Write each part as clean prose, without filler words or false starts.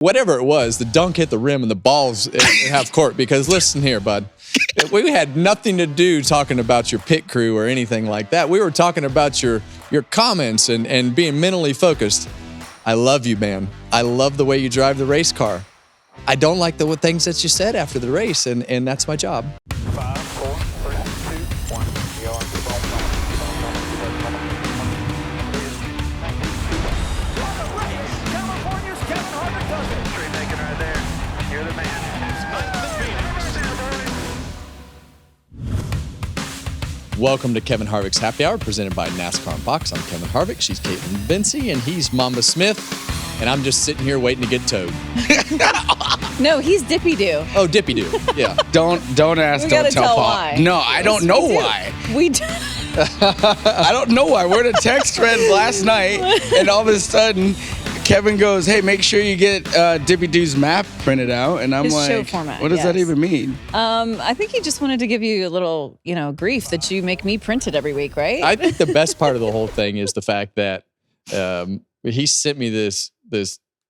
whatever it was, the dunk hit the rim and the balls at half court. Because listen here, bud, we had nothing to do talking about your pit crew or anything like that. We were talking about your comments and being mentally focused. I love you, man. I love the way you drive the race car. I don't like the things that you said after the race, and that's my job. 5, 4, 3, 2, 1. Go on. What a race! California's Kevin Harvick does it. Straight naked right there. You're the man. Welcome to Kevin Harvick's Happy Hour, presented by NASCAR and Box. I'm Kevin Harvick. She's Kaitlyn Vincie, and he's Mamba Smith. And I'm just sitting here waiting to get towed. No, he's Dippy Doo. Oh, Dippy Doo. Yeah. Don't ask. We Don't gotta tell Pop. why. No, I don't know why. We do. I don't know why. We're in a text thread last night, and all of a sudden, Kevin goes, "Hey, make sure you get Dippy Doo's map printed out." And I'm His like, show format, "What does that yes. even mean?" I think he just wanted to give you a little, grief that you make me print it every week, right? I think the best part of the whole thing is the fact that he sent me this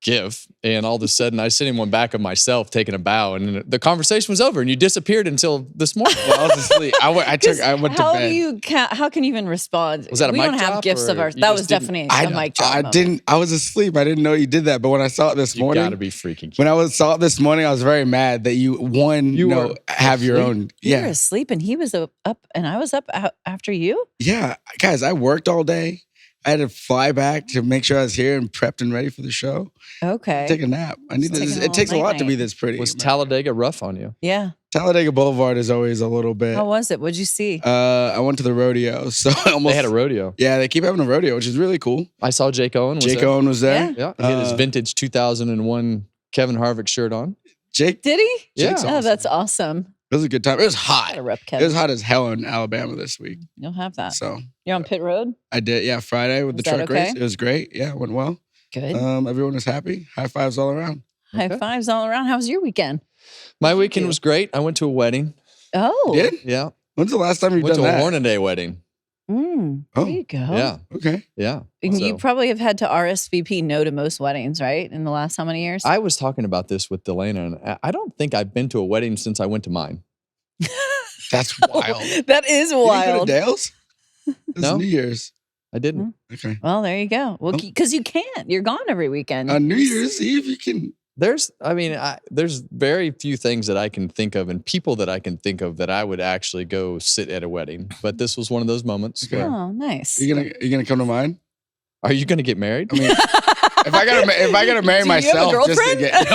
GIF, and all of a sudden I sent him one back of myself taking a bow, and the conversation was over, and you disappeared until this morning. Well, I was asleep. I went to bed. How can you even respond? Was that a we mic don't have drop, gifs or of our. you That just was didn't- definitely I a mic drop. I moment. didn't. I was asleep. I didn't know you did that. But when I saw it this You morning, gotta be freaking when I saw it this morning, I was very mad that you were have your asleep? own. You were Yeah, asleep, and he was up, and I was up after you. yeah, guys. I worked all day. I had to fly back to make sure I was here and prepped and ready for the show. Okay. Take a nap. I need Taking this. a It takes a little lot to be night-night. this pretty. Was man. Talladega rough on you? Yeah. Talladega Boulevard is always a little bit. How was it? What'd you see? I went to the rodeo, so I almost They had a rodeo. Yeah, they keep having a rodeo, which is really cool. I saw Jake Owen. Was Jake there. Owen was there. Yeah. Yeah, he had his vintage 2001 Kevin Harvick shirt on. Jake, Did he? Jake's Oh, awesome. that's awesome. It was a good time. It was hot. Gotta rep It Kevin. was hot as hell in Alabama this week. You'll have that. So You're on pit road. I did, yeah, Friday with Was the that truck okay? race. It was great. Yeah, it went well. Good. Everyone was happy. High fives all around. High fives all around. How was your weekend? My What'd you weekend do? was great. I went to a wedding. Oh. Did? Yeah. When's the last time you've Went done to a that? Hornaday wedding. There you go. Yeah. Okay. Yeah. And So- you probably have had to RSVP no to most weddings, right? In the last how many years? I was talking about this with Delana, and I don't think I've been to a wedding since I went to mine. That's wild. That is You didn't go wild. to Dale's? It was No. New Year's. I didn't. Okay. Well, there you go. Well, Oh. because you can't. You're gone every weekend. On New Year's Eve, you can. There's very few things that I can think of and people that I can think of that I would actually go sit at a wedding. But this was one of those moments. Okay. Where, Oh, nice. You gonna come to mine? are you going to get married? I mean, if I gotta marry Do you have a myself just to girlfriend? get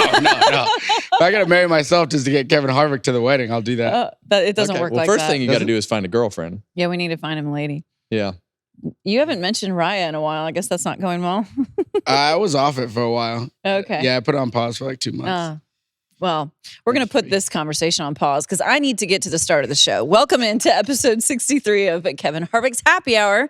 no. If I gotta marry myself just to get Kevin Harvick to the wedding, I'll do that. It doesn't Okay, work well, like first that. thing you got to Doesn't- do is find a girlfriend. Yeah, we need to find him a lady. Yeah. You haven't mentioned Raya in a while. I guess that's not going well. I was off it for a while. Okay. Yeah, I put it on pause for like 2 months. Well, we're going to put this conversation on pause because I need to get to the start of the show. Welcome into episode 63 of Kevin Harvick's Happy Hour.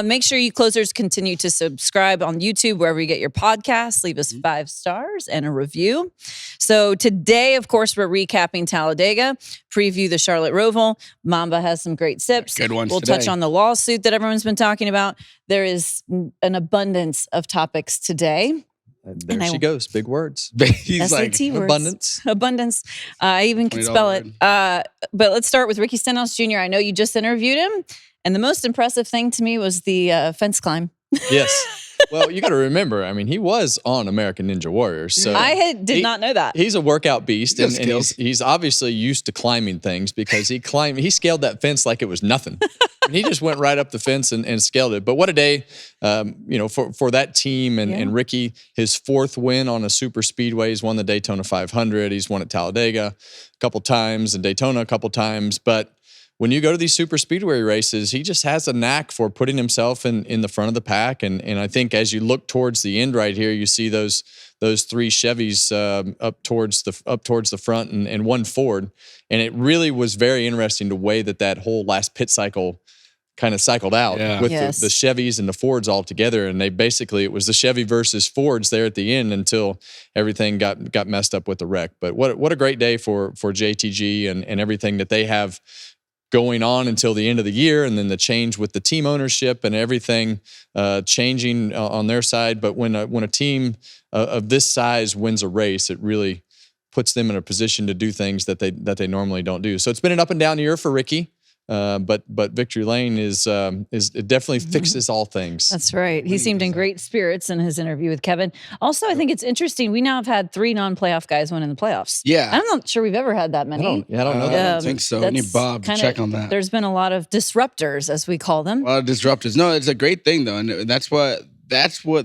Make sure you closers continue to subscribe on YouTube, wherever you get your podcasts. Leave us 5 stars and a review. So today, of course, we're recapping Talladega, preview the Charlotte Roval. Mamba has some great sips. Good ones We'll today. touch on the lawsuit that everyone's been talking about. There is an abundance of topics today. There And she goes. Big words. He's like, SAT words. Abundance. Abundance. I even can $20 spell it. word. But let's start with Ricky Stenhouse Jr. I know you just interviewed him. And the most impressive thing to me was the fence climb. Yes. Well, you got to remember, I mean, he was on American Ninja Warrior. So Did not know that. he's a workout beast, He's got and skills. he's obviously used to climbing things because he scaled that fence like it was nothing. And he just went right up the fence and scaled it. But what a day, for that team and Ricky, his 4th win on a super speedway. He's won the Daytona 500. He's won at Talladega a couple times and Daytona a couple times. But when you go to these super speedway races, he just has a knack for putting himself in the front of the pack. And I think as you look towards the end right here, you see those 3 Chevys up towards the front and 1 Ford. And it really was very interesting the way that whole last pit cycle kind of cycled out with Yes. the Chevys and the Fords all together. And it was the Chevy versus Fords there at the end until everything got messed up with the wreck. But what a great day for JTG and everything that they have going on until the end of the year, and then the change with the team ownership and everything changing on their side. But when a team of this size wins a race, it really puts them in a position to do things that they normally don't do. So it's been an up and down year for Ricky. But Victory Lane is it definitely fixes all things. That's right. He seemed in great spirits in his interview with Kevin. Also, I think it's interesting. We now have had 3 non-playoff guys win in the playoffs. Yeah. I'm not sure we've ever had that many. I don't know that. I don't think so. I need Bob to check on that. There's been a lot of disruptors, as we call them. A lot of disruptors. No, it's a great thing though, and that's what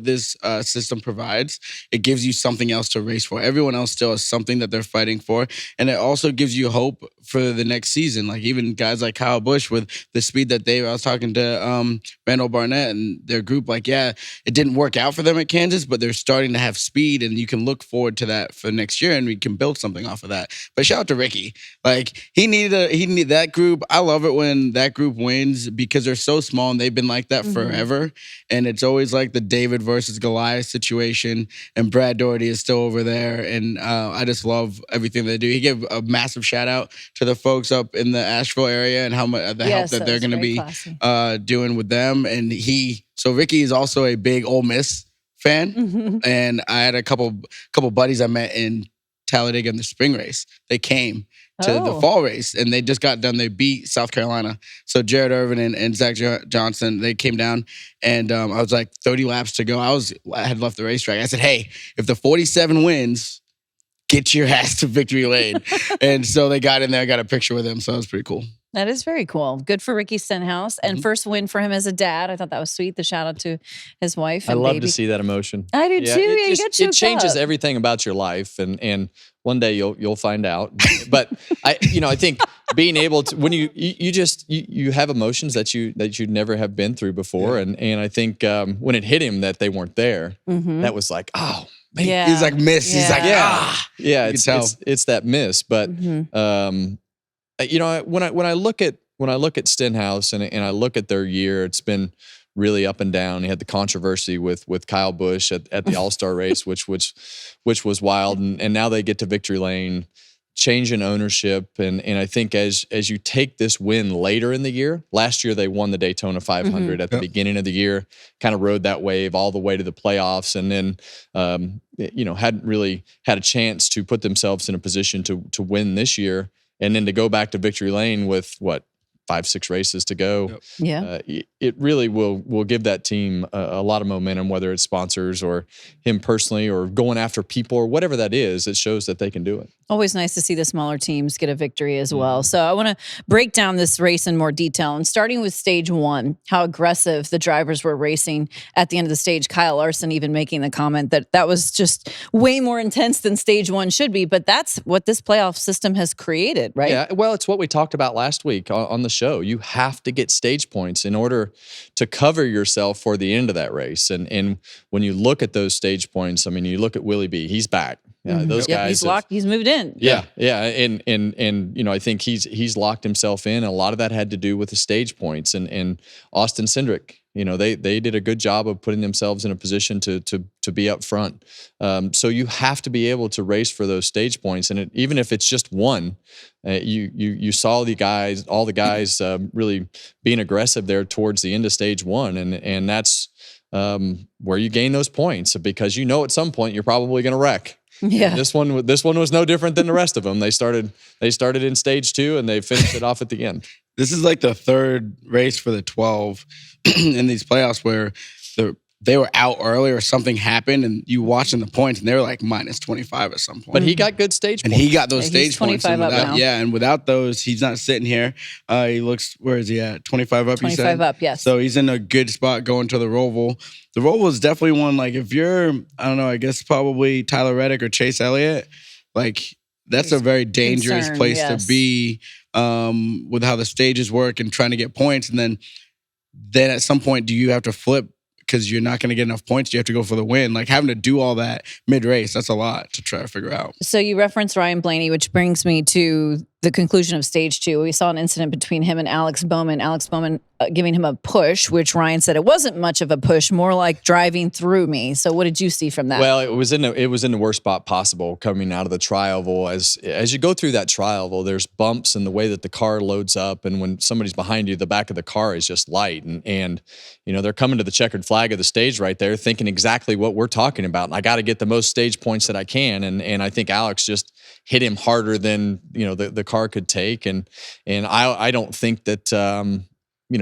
this system provides. It gives you something else to race for. Everyone else still has something that they're fighting for, and it also gives you hope for the next season. Like even guys like Kyle Busch with the speed that I was talking to Randall Barnett and their group. Like, yeah, it didn't work out for them at Kansas, but they're starting to have speed, and you can look forward to that for next year, and we can build something off of that. But shout out to Ricky. Like he needed that group. I love it when that group wins because they're so small and they've been like that forever, and it's always like the David versus Goliath situation, and Brad Doherty is still over there, and I just love everything they do. He gave a massive shout out to the folks up in the Asheville area and how much help that they're going to be doing with them. And so Ricky is also a big Ole Miss fan, and I had a couple buddies I met in Talladega in the spring race. They came to the fall race, and they just got done. They beat South Carolina. So Jared Irvin and Zach Johnson, they came down, and I was like 30 laps to go. I had left the racetrack. I said, hey, if the 47 wins, get your ass to Victory Lane. And so they got in there, got a picture with him. So it was pretty cool. That is very cool. Good for Ricky Stenhouse. And first win for him as a dad. I thought that was sweet. The shout out to his wife and I love baby. to see that emotion. I do too. It changes everything about your life, and one day you'll find out. But I think being able to, when you have emotions that you never have been through before, and I think when it hit him that they weren't there, that was like, oh man. Yeah. He's like miss. He's like It's that miss. But when I look at Stenhouse and I look at their year, it's been really up and down. He had the controversy with Kyle Busch at the All-Star race, which was wild, and now they get to Victory Lane, change in ownership, and I think as you take this win later in the year, last year they won the Daytona 500 at the beginning of the year, kind of rode that wave all the way to the playoffs, and then hadn't really had a chance to put themselves in a position to win this year. And then to go back to Victory Lane with 5-6 races to go, it really will give that team a lot of momentum, whether it's sponsors or him personally or going after people or whatever that is. It shows that they can do it. Always nice to see the smaller teams get a victory as well. So I want to break down this race in more detail. And starting with stage 1, how aggressive the drivers were racing at the end of the stage. Kyle Larson even making the comment that was just way more intense than stage 1 should be. But that's what this playoff system has created, right? Yeah, well, it's what we talked about last week on the show. You have to get stage points in order to cover yourself for the end of that race. And when you look at those stage points, I mean, you look at Willie B, he's back. Those guys, he's locked. He's moved in. Yeah, and I think he's locked himself in. A lot of that had to do with the stage points and Austin Cindric. They did a good job of putting themselves in a position to be up front. So you have to be able to race for those stage points, and even if it's just one, you saw all the guys really being aggressive there towards the end of stage 1, and that's where you gain those points because at some point you're probably going to wreck. Yeah. This one was no different than the rest of them. They started in stage 2 and they finished it off at the end. This is like the third race for the 12 in these playoffs where they were out early or something happened, and you watching the points, and they were like minus 25 at some point. But he got good stage points. And he got those stage points. 25 up now. Yeah, and without those, he's not sitting here. He looks, where is he at? 25 up, 25 up, yes. So he's in a good spot going to the Roval. The Roval is definitely one, like if you're, I don't know, I guess probably Tyler Reddick or Chase Elliott, like that's a very dangerous place to be with how the stages work and trying to get points. And then at some point, do you have to flip because you're not going to get enough points? You have to go for the win. Like having to do all that mid-race, that's a lot to try to figure out. So you referenced Ryan Blaney, which brings me to the conclusion of stage 2, we saw an incident between him and Alex Bowman. Alex Bowman giving him a push, which Ryan said it wasn't much of a push, more like driving through me. So what did you see from that? Well, it was in the worst spot possible coming out of the tri-oval. As you go through that tri-oval, there's bumps in the way that the car loads up, and when somebody's behind you, the back of the car is just light, and they're coming to the checkered flag of the stage right there, thinking exactly what we're talking about. And I got to get the most stage points that I can, and I think Alex just hit him harder than the car could take, and I don't think that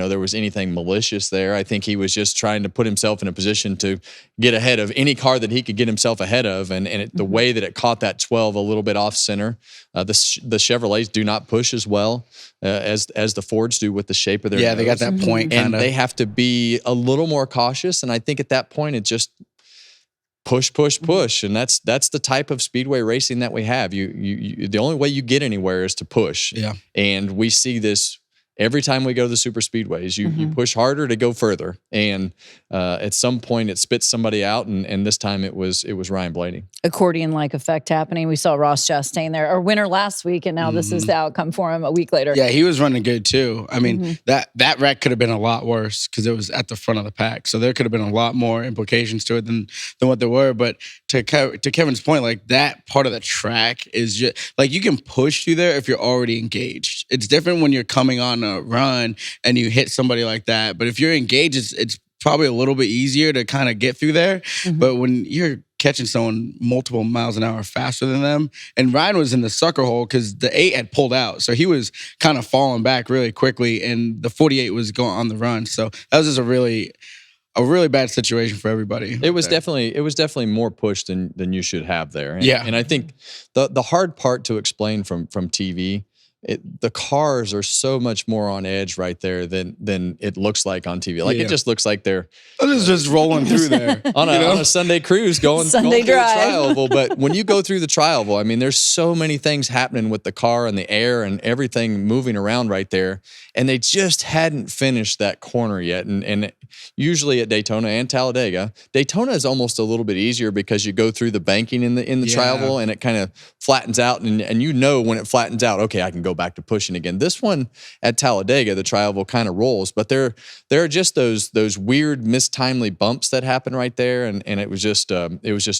there was anything malicious there. I think he was just trying to put himself in a position to get ahead of any car that he could get himself ahead of, and the way that it caught that 12 a little bit off center. The Chevrolets do not push as well as the Fords do with the shape of their nose. They got that point and they have to be a little more cautious. And I think at that point it just push, and that's the type of speedway racing that we have. You the only way you get anywhere is to push. Yeah, and we see this every time we go to the super speedways. You push harder to go further, and at some point it spits somebody out, and this time it was Ryan Blaney. Accordion-like effect happening. We saw Ross Chastain there, our winner last week, and now this is the outcome for him a week later. Yeah, he was running good too. I mean, that wreck could have been a lot worse because it was at the front of the pack, so there could have been a lot more implications to it than what there were. But to Kevin's point, like, that part of the track is just like, you can push through there if you're already engaged. It's different when you're coming on a run and you hit somebody like that. But if you're engaged, it's probably a little bit easier to kind of get through there. But when you're catching someone multiple miles an hour faster than them, and Ryan was in the sucker hole because the 8 had pulled out, so he was kind of falling back really quickly, and the 48 was going on the run. So that was just a really bad situation for everybody. It was definitely more push than you should have there. And, yeah, and I think the hard part to explain from TV. The cars are so much more on edge right there than it looks like on TV. Like, it just looks like they're just rolling through there on a Sunday cruise going through the tri-oval. But when you go through the tri-oval, I mean, there's so many things happening with the car and the air and everything moving around right there, and they just hadn't finished that corner yet. And usually at Daytona and Talladega, Daytona is almost a little bit easier because you go through the banking in the tri-oval, and it kind of flattens out, and when it flattens out, okay, I can go back to pushing again. This one at Talladega, the tri-oval kind of rolls, but there are just those weird mistimely bumps that happen right there, and it was just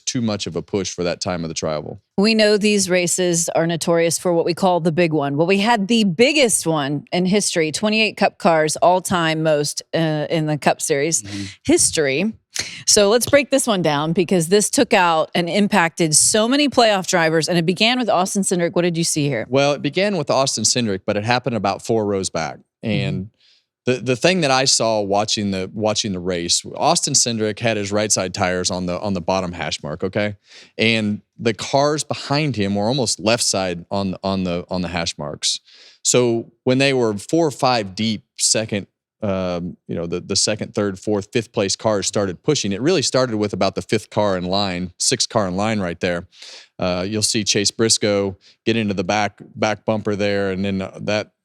too much of a push for that time of the tri-oval. We know these races are notorious for what we call the big one. Well, we had the biggest one in history, 28 Cup cars, all-time most in the Cup Series history. So let's break this one down, because this took out and impacted so many playoff drivers, and it began with Austin Cindric. What did you see here? Well, it began with Austin Cindric, but it happened about 4 rows back. And the thing that I saw watching the race, Austin Cindric had his right side tires on the bottom hash mark, okay? And the cars behind him were almost left side on the hash marks. So when they were 4 or 5 deep, second, the second, third, fourth, fifth place cars started pushing. It really started with about the 5th car in line, 6th car in line right there. You'll see Chase Briscoe get into the back bumper there, and then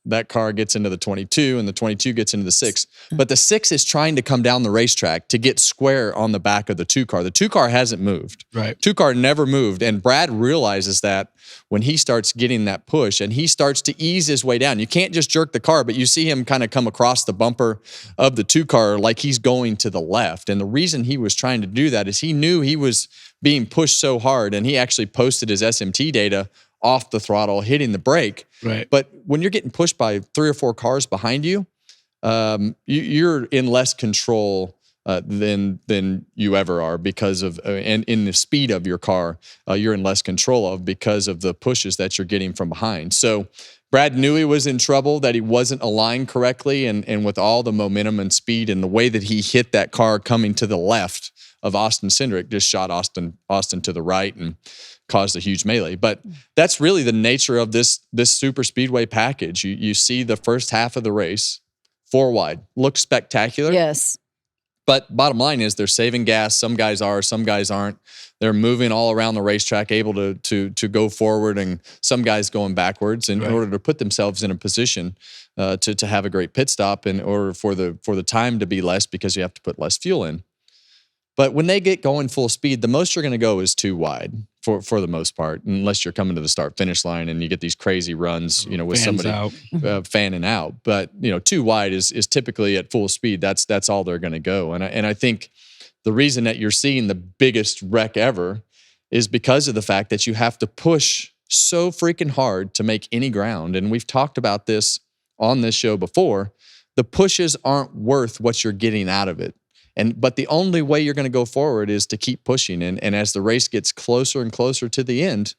that car gets into the 22, and the 22 gets into the 6. But the 6 is trying to come down the racetrack to get square on the back of the 2 car. The 2 car hasn't moved. Right. 2 car never moved, and Brad realizes that when he starts getting that push, and he starts to ease his way down. You can't just jerk the car, but you see him kind of come across the bumper of the 2 car like he's going to the left. And the reason he was trying to do that is he knew he was being pushed so hard, and he actually posted his SMT data off the throttle, hitting the brake. Right. But when you're getting pushed by 3 or 4 cars behind you, you're in less control than you ever are because of and in the speed of your car, you're in less control of because of the pushes that you're getting from behind. So Brad knew he was in trouble, that he wasn't aligned correctly, and with all the momentum and speed and the way that he hit that car coming to the left of Austin Cindric, just shot Austin to the right and caused a huge melee. But that's really the nature of this super speedway package. You see the first half of the race, 4 wide, looks spectacular. Yes. But bottom line is they're saving gas. Some guys are, some guys aren't. They're moving all around the racetrack, able to go forward, and some guys going backwards in order to put themselves in a position to have a great pit stop in order for the time to be less, because you have to put less fuel in. But when they get going full speed, the most you're going to go is 2 wide for the most part, unless you're coming to the start finish line and you get these crazy runs, with Fans somebody fanning out. But 2 wide is typically at full speed. That's all they're going to go. And I think the reason that you're seeing the biggest wreck ever is because of the fact that you have to push so freaking hard to make any ground. And we've talked about this on this show before. The pushes aren't worth what you're getting out of it. But the only way you're going to go forward is to keep pushing. And as the race gets closer and closer to the end,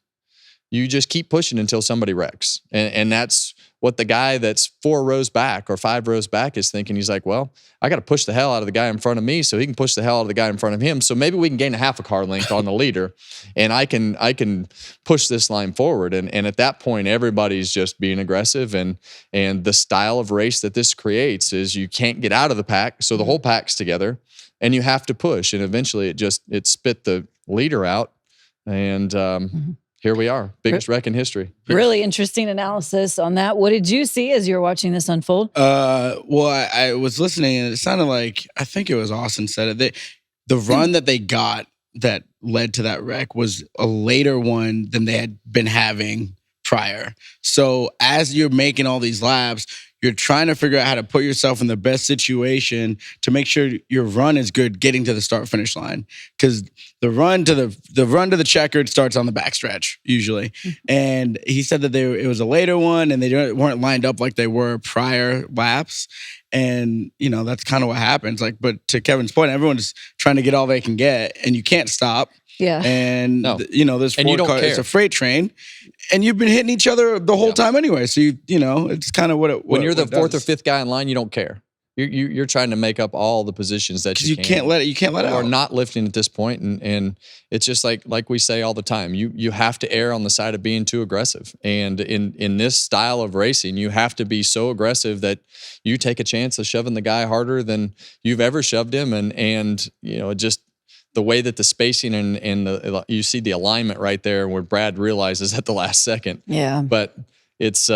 you just keep pushing until somebody wrecks. And that's what the guy that's 4 rows back or 5 rows back is thinking. He's like, well, I got to push the hell out of the guy in front of me so he can push the hell out of the guy in front of him. So maybe we can gain a half a car length on the leader and I can push this line forward. And at that point, everybody's just being aggressive. And the style of race that this creates is you can't get out of the pack. So the whole pack's together and you have to push. And eventually it spit the leader out. And, here we are, biggest wreck in history. Really interesting analysis on that. What did you see as you were watching this unfold? Well, I was listening and it sounded like, I think it was Austin said it. The run that they got that led to that wreck was a later one than they had been having prior. So as you're making all these laps, you're trying to figure out how to put yourself in the best situation to make sure your run is good getting to the start finish line. Because the run to the checkered starts on the backstretch usually. And he said that it was a later one and they weren't lined up like they were prior laps. And that's kind of what happens. But to Kevin's point, everyone's trying to get all they can get, and you can't stop. Yeah. And this And you Ford don't car, care. it's a freight train, and you've been hitting each other the whole time anyway. So it's kind of When you're the 4th or 5th guy in line, you don't care. You're trying to make up all the positions that you can't let it or out. not lifting at this point, and it's just like we say all the time. You have to err on the side of being too aggressive, and in this style of racing, you have to be so aggressive that you take a chance of shoving the guy harder than you've ever shoved him, and just the way that the spacing and you see the alignment right there where Brad realizes at the last second. Yeah, but it's.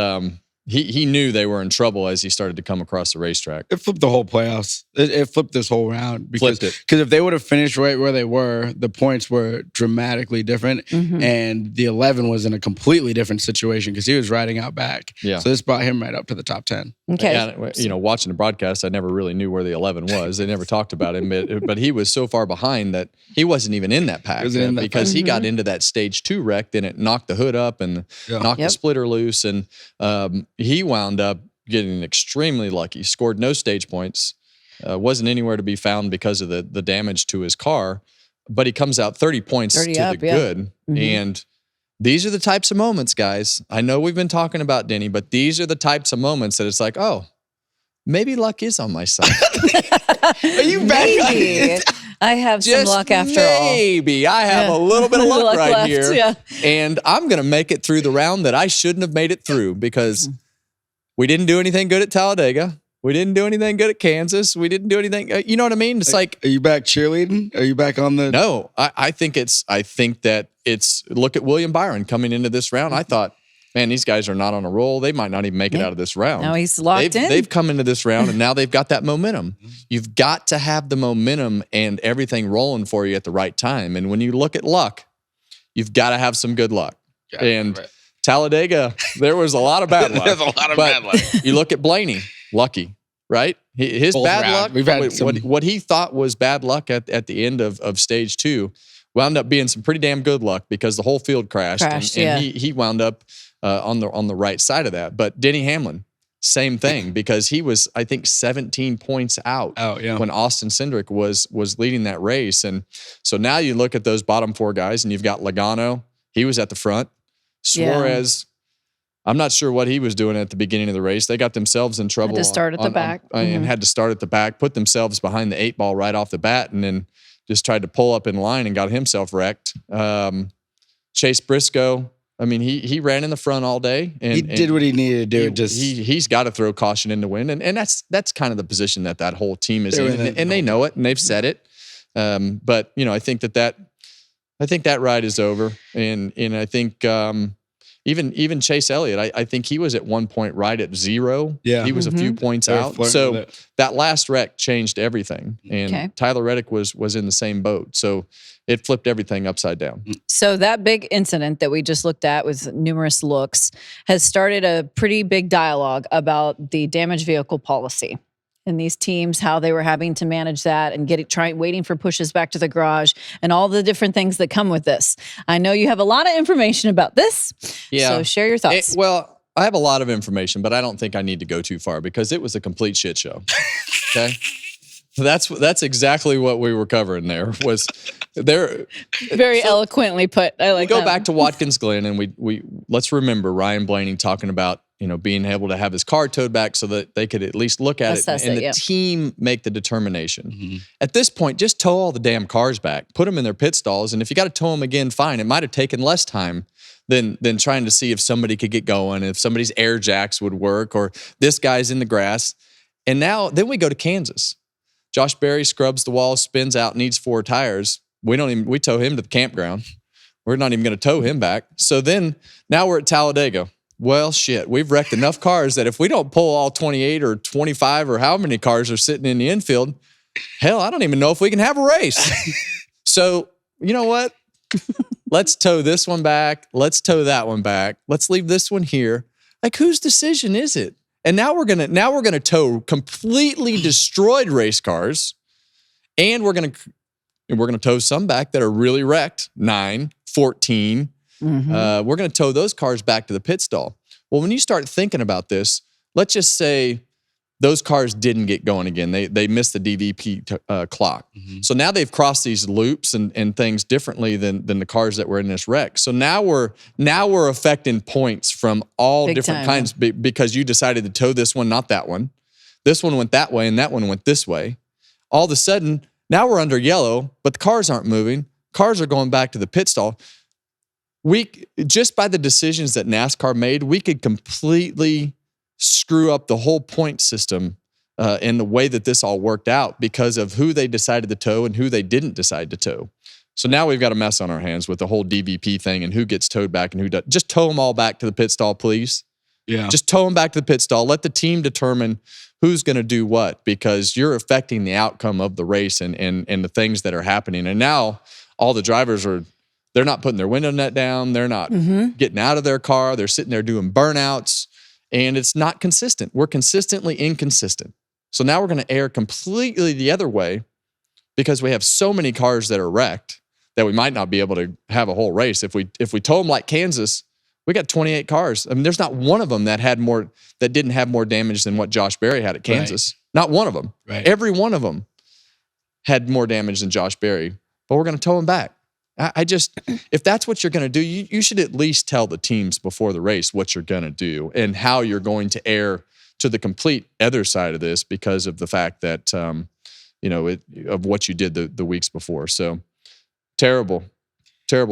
He knew they were in trouble as he started to come across the racetrack. It flipped the whole playoffs. It flipped this whole round because if they would have finished right where they were, the points were dramatically different, and the 11 was in a completely different situation because he was riding out back. Yeah. So this brought him right up to the top 10. okay. And, watching the broadcast, I never really knew where the 11 was. They never talked about him, but he was so far behind that he wasn't even in that pack because he got into that stage 2 wreck. Then it knocked the hood up and knocked the splitter loose, and he wound up getting extremely lucky. Scored no stage points. Wasn't anywhere to be found because of the damage to his car. But he comes out 30 points to the good. And these are the types of moments, guys. I know we've been talking about Denny, but these are the types of moments that it's like, oh, maybe luck is on my side. Are you back? Maybe. I have some luck after all. Maybe I have a little bit of luck right left, here. yeah. And I'm going to make it through the round that I shouldn't have made it through because we didn't do anything good at Talladega. We didn't do anything good at Kansas. We didn't do anything. You know what I mean? It's like, are you back cheerleading? Are you back on the? No, I think that it's, look at William Byron coming into this round. I thought, man, these guys are not on a roll. They might not even make it out of this round. Now he's locked in. They've come into this round and now they've got that momentum. You've got to have the momentum and everything rolling for you at the right time. And when you look at luck, you've got to have some good luck. Yeah, and right. Talladega, there was a lot of bad luck. There's a lot of bad luck. You look at Blaney, lucky, right? His Both bad round. luck, We've had what he thought was bad luck at the end of stage 2 wound up being some pretty damn good luck because the whole field crashed and he wound up on the right side of that. But Denny Hamlin, same thing because he was, I think, 17 points out when Austin Cindric was leading that race. And so now you look at those bottom 4 guys and you've got Logano, he was at the front. Suarez, I'm not sure what he was doing at the beginning of the race. They got themselves in trouble. Had to start at the back. And had to start at the back, put themselves behind the 8 ball right off the bat, and then just tried to pull up in line and got himself wrecked. Chase Briscoe, I mean, he ran in the front all day. And he did what he needed to do. He's got to throw caution in the wind. And that's kind of the position that whole team is in. And they know it, and they've said it. But, I think that ride is over. And I think Even Chase Elliott, I think he was at one point right at 0. Yeah. He was a few points They were out. flirting So with it. that last wreck changed everything. And Okay. Tyler Reddick was in the same boat. So it flipped everything upside down. So that big incident that we just looked at with numerous looks has started a pretty big dialogue about the damaged vehicle policy and these teams, how they were having to manage that and waiting for pushes back to the garage and all the different things that come with this. I know you have a lot of information about this. Yeah. So share your thoughts. Well, I have a lot of information, but I don't think I need to go too far because it was a complete shit show. Okay. So that's exactly what we were covering there. Very eloquently put. I like We go that. back to Watkins Glen and we let's remember Ryan Blaney talking about, being able to have his car towed back so that they could at least look at Assess it and it, the yeah. team make the determination. At this point, just tow all the damn cars back, put them in their pit stalls, and if you got to tow them again, fine. It might have taken less time than trying to see if somebody could get going, if somebody's air jacks would work, or this guy's in the grass. And then we go to Kansas. Josh Berry scrubs the wall, spins out, needs 4 tires. We tow him to the campground. We're not even going to tow him back. So then now we're at Talladega. Well, shit, we've wrecked enough cars that if we don't pull all 28 or 25 or how many cars are sitting in the infield, hell, I don't even know if we can have a race. So, you know what? Let's tow this one back. Let's tow that one back. Let's leave this one here. Like, whose decision is it? And now we're gonna tow completely destroyed race cars, and we're gonna tow some back that are really wrecked, 9, 14. We're going to tow those cars back to the pit stall. Well, when you start thinking about this, let's just say those cars didn't get going again. They missed the DVP clock. So now they've crossed these loops and things differently than the cars that were in this wreck. So now we're affecting points from all Big different time, kinds because you decided to tow this one, not that one. This one went that way and that one went this way. All of a sudden, now we're under yellow, but the cars aren't moving. Cars are going back to the pit stall. Just by the decisions that NASCAR made, we could completely screw up the whole point system in the way that this all worked out because of who they decided to tow and who they didn't decide to tow. So now we've got a mess on our hands with the whole DVP thing and who gets towed back and who doesn't. Just tow them all back to the pit stall, please. Yeah. Just tow them back to the pit stall. Let the team determine who's going to do what because you're affecting the outcome of the race and the things that are happening. And now all the drivers they're not putting their window net down. They're not getting out of their car. They're sitting there doing burnouts, and it's not consistent. We're consistently inconsistent. So now we're going to err completely the other way because we have so many cars that are wrecked that we might not be able to have a whole race. If we tow them like Kansas, we got 28 cars. I mean, there's not one of them that didn't have more damage than what Josh Berry had at Kansas. Right. Not one of them. Right. Every one of them had more damage than Josh Berry, but we're going to tow them back. If that's what you're going to do, you should at least tell the teams before the race what you're going to do and how you're going to err to the complete other side of this because of the fact that, of what you did the weeks before. So terrible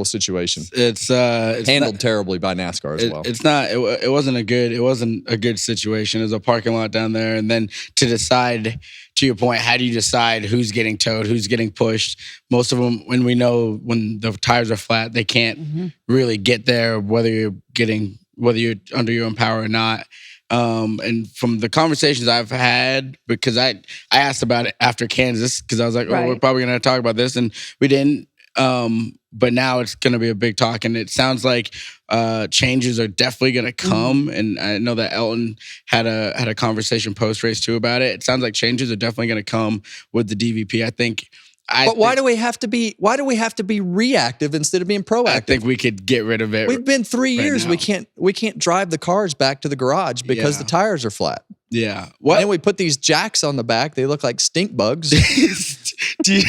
situation. It's handled terribly by NASCAR as well. It wasn't a good situation. There's a parking lot down there. And then to decide, to your point, how do you decide who's getting towed, who's getting pushed? Most of them, when the tires are flat, they can't really get there, whether you're under your own power or not. And from the conversations I've had, because I asked about it after Kansas, because I was like, we're probably going to talk about this, and we didn't. But now it's going to be a big talk, and it sounds like changes are definitely going to come. And I know that Elton had a conversation post race too about it. It sounds like changes are definitely going to come with the DVP. But why do we have to be reactive instead of being proactive? I think we could get rid of it. We've been 3 years. Now. We can't drive the cars back to the garage because the tires are flat. Yeah. What? And we put these jacks on the back. They look like stink bugs. Do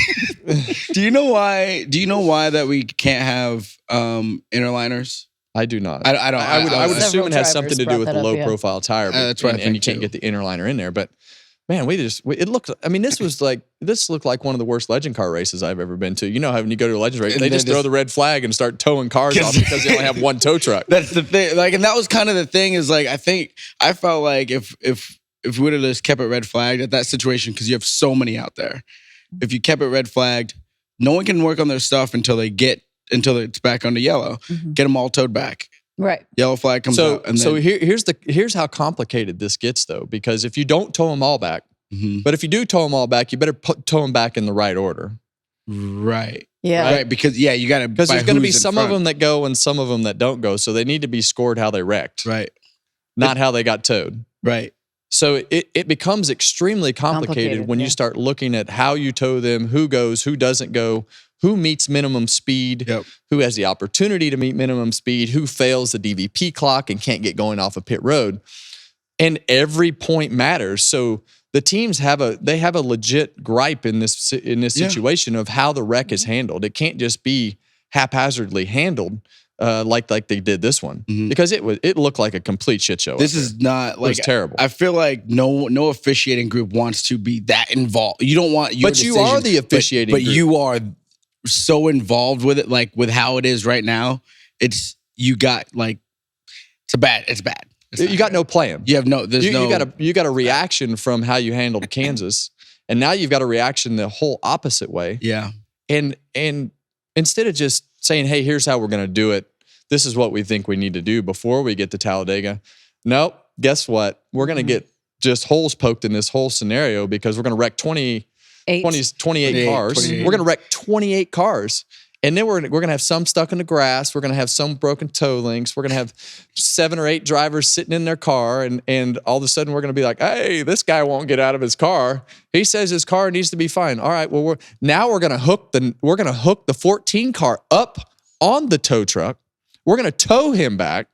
you know why? Do you know why that we can't have interliners? I do not. I don't. I would assume it has drivers something to do with the brought that low up, profile tire. But, that's what I think and you can't get the interliner in there. But man, it looked. I mean, this looked like one of the worst legend car races I've ever been to. You know how when you go to a legend race, they just throw the red flag and start towing cars off because they only have one tow truck. That's the thing. Like, and that was kind of the thing. Is like I felt like if we would have just kept it red flagged at that situation, because you have so many out there. If you kept it red flagged, no one can work on their stuff until it's back on the yellow. Get them all towed back. Right. Yellow flag comes So out. And so then, here's how complicated this gets though, because if you don't tow them all back, Mhm. but if you do tow them all back, you better tow them back in the right order. Right. Yeah. Right. Because you got to, Because there's going to be some of them that go and some of them that don't go. So they need to be scored how they wrecked, Right. not how they got towed. Right. So it becomes extremely complicated when you start looking at how you tow them, who goes, who doesn't go, who meets minimum speed, Yep. who has the opportunity to meet minimum speed, who fails the DVP clock and can't get going off a pit road. And every point matters. So the teams have a legit gripe in this situation of how the wreck is handled. It can't just be haphazardly handled like they did this one, because it looked like a complete shit show. This is not like, it was terrible. I feel like no officiating group wants to be that involved. You don't want your But you are the officiating but group. you are so involved with it, like with how it is right now. It's bad. It's You got no plan. You have You got a reaction from how you handled Kansas, and now you've got a reaction the whole opposite way. Yeah. And instead of just saying, "Hey, here's how we're going to do it. This is what we think we need to do before we get to Talladega." Nope. Guess what? We're going to get just holes poked in this whole scenario because we're going to wreck 28 cars. 28. We're going to wreck 28 cars. And then we're going to have some stuck in the grass. We're going to have some broken toe links. We're going to have 7 or 8 drivers sitting in their car. And all of a sudden we're going to be like, hey, this guy won't get out of his car. He says his car needs to be fine. All right, well, we're going to hook the 14 car up on the tow truck. We're going to tow him back,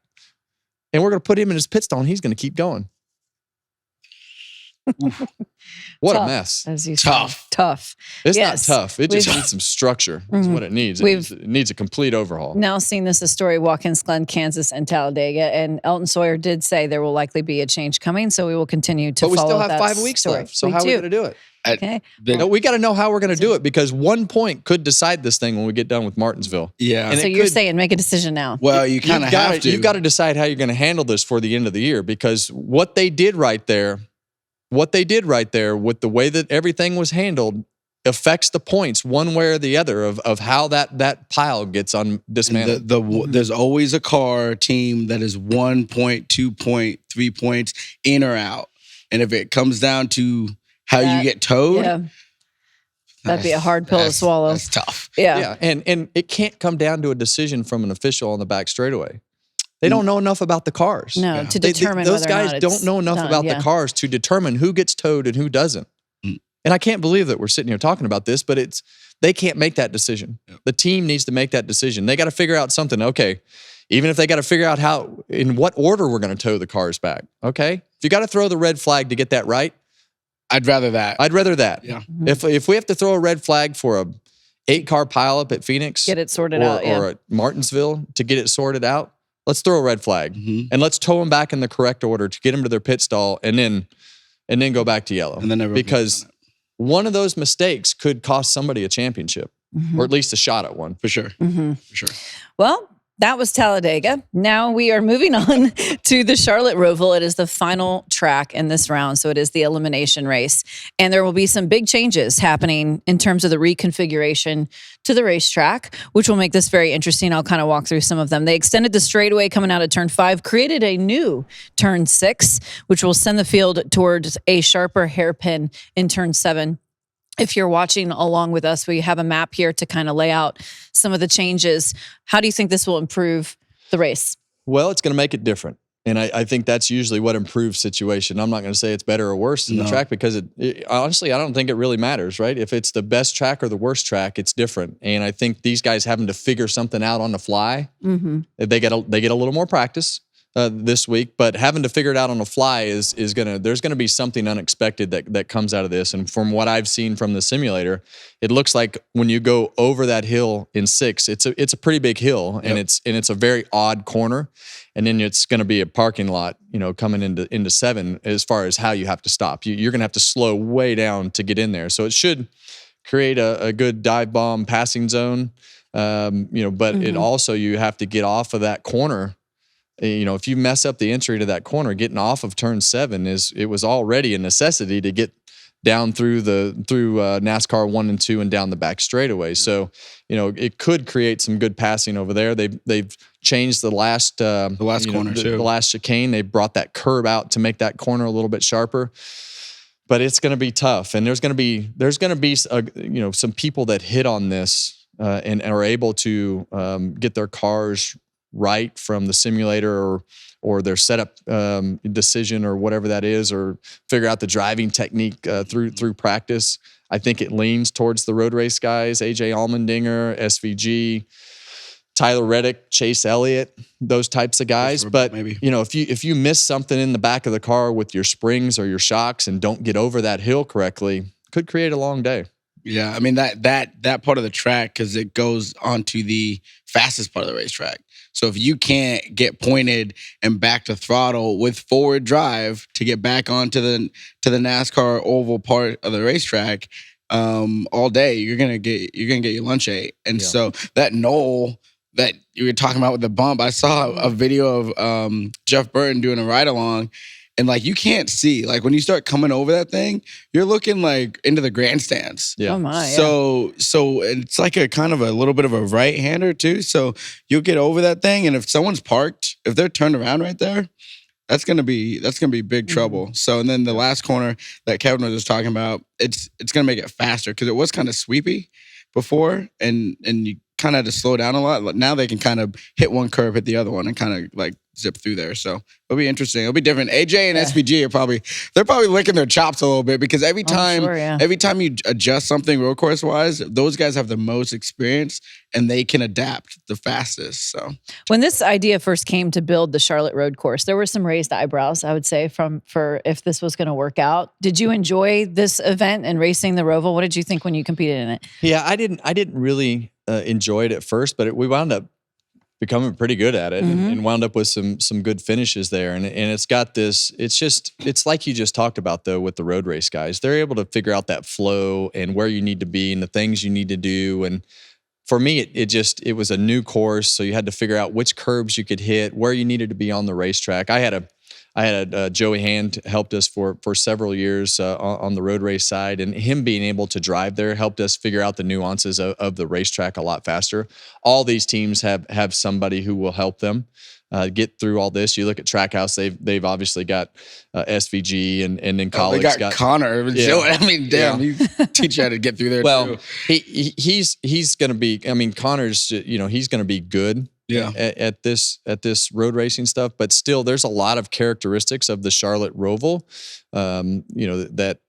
and we're going to put him in his pit stall, and he's going to keep going. What a mess. As you Tough. Tough. It's Yes. not tough. It just needs some structure. That's what it needs. It needs a complete overhaul. Now seen this a story, Watkins Glen, Kansas, and Talladega, and Elton Sawyer did say there will likely be a change coming, so we will continue to But we follow still have that 5 weeks story. left. So how are we going to do it? Okay. No, we got to know how we're going to do it, because 1 point could decide this thing when we get done with Martinsville. Yeah. And So you're saying make a decision now. Well, you kind of have to. You've got to decide how you're going to handle this for the end of the year, because what they did right there with the way that everything was handled affects the points one way or the other of how that pile gets dismantled. There's always a car team that is 1 point, 2 point, 3 points in or out. And if it comes down to how you get towed, Yeah. That'd be a hard pill to swallow. That's tough. Yeah. And it can't come down to a decision from an official on the back straightaway. They don't know enough about the cars. No, to determine those whether or guys not don't it's know enough done, about yeah. the cars to determine who gets towed and who doesn't. And I can't believe that we're sitting here talking about this, but they can't make that decision. The team needs to make that decision. They got to figure out something. Okay, even if they got to figure out in what order we're going to tow the cars back. Okay, if you got to throw the red flag to get that right, I'd rather that. Yeah. If we have to throw a red flag for a 8-car pileup at Phoenix, Get it sorted out, yeah. or at Martinsville to get it sorted out, let's throw a red flag and let's tow them back in the correct order to get them to their pit stall, and then go back to yellow. And then because one of those mistakes could cost somebody a championship, or at least a shot at one. For sure. For sure. Well, that was Talladega. Now we are moving on to the Charlotte Roval. It is the final track in this round, so it is the elimination race. And there will be some big changes happening in terms of the reconfiguration to the racetrack, which will make this very interesting. I'll kind of walk through some of them. They extended the straightaway coming out of turn 5, created a new turn 6, which will send the field towards a sharper hairpin in turn 7. If you're watching along with us, we have a map here to kind of lay out some of the changes. How do you think this will improve the race? Well, it's going to make it different. And I think that's usually what improves situation. I'm not going to say it's better or worse than the track, because honestly, I don't think it really matters, right? If it's the best track or the worst track, it's different. And I think these guys having to figure something out on the fly, they get a little more practice this week, but having to figure it out on the fly there's gonna be something unexpected that comes out of this. And from what I've seen from the simulator, it looks like when you go over that hill in 6, it's a pretty big hill, and it's a very odd corner, and then it's going to be a parking lot, coming into 7 as far as how you have to stop. You're going to have to slow way down to get in there, so it should create a good dive bomb passing zone, but it also, you have to get off of that corner. If you mess up the entry to that corner, getting off of turn 7 it was already a necessity to get down through NASCAR 1 and 2 and down the back straightaway. So, it could create some good passing over there. They've changed the last corner too. The last chicane. They brought that curb out to make that corner a little bit sharper. But it's going to be tough, and there's going to be some people that hit on this and are able to get their cars right from the simulator or their setup decision or whatever that is, or figure out the driving technique through practice. I think it leans towards the road race guys: AJ Allmendinger, SVG, Tyler Reddick, Chase Elliott, those types of guys. But maybe. If you miss something in the back of the car with your springs or your shocks and don't get over that hill correctly, could create a long day. Yeah, I mean that part of the track, because it goes onto the fastest part of the racetrack. So if you can't get pointed and back to throttle with forward drive to get back onto the NASCAR oval part of the racetrack all day, you're gonna get your lunch ate. And so that knoll that you were talking about with the bump, I saw a video of Jeff Burton doing a ride along. And like, you can't see, like when you start coming over that thing, you're looking like into the grandstands. Yeah. Oh my. So it's like a kind of a little bit of a right hander too. So you'll get over that thing. And if someone's parked, if they're turned around right there, that's going to be big trouble. So, and then the last corner that Kevin was just talking about, it's going to make it faster because it was kind of sweepy before and you kind of had to slow down a lot. Now they can kind of hit one curve, hit the other one, and kind of like zip through there. So it'll be interesting. It'll be different. AJ and SVG they're probably licking their chops a little bit because every time you adjust something road course wise, those guys have the most experience and they can adapt the fastest. So when this idea first came to build the Charlotte road course, there were some raised eyebrows, I would say, for if this was going to work out. Did you enjoy this event and racing the Roval? What did you think when you competed in it? Yeah, I didn't really enjoy it at first, but we wound up becoming pretty good at it and wound up with some good finishes there. And it's got this, it's like you just talked about though with the road race guys. They're able to figure out that flow and where you need to be and the things you need to do. And for me, it was a new course. So you had to figure out which curbs you could hit, where you needed to be on the racetrack. I had Joey Hand helped us for several years on the road race side, and him being able to drive there helped us figure out the nuances of the racetrack a lot faster. All these teams have somebody who will help them get through all this. You look at Trackhouse; they've obviously got SVG, and then Colleagues they got Connor. Yeah. I mean, damn, he teach you how to get through there. Well, too. he's going to be. I mean, Connor's he's going to be good. Yeah. At this road racing stuff, but still there's a lot of characteristics of the Charlotte Roval, that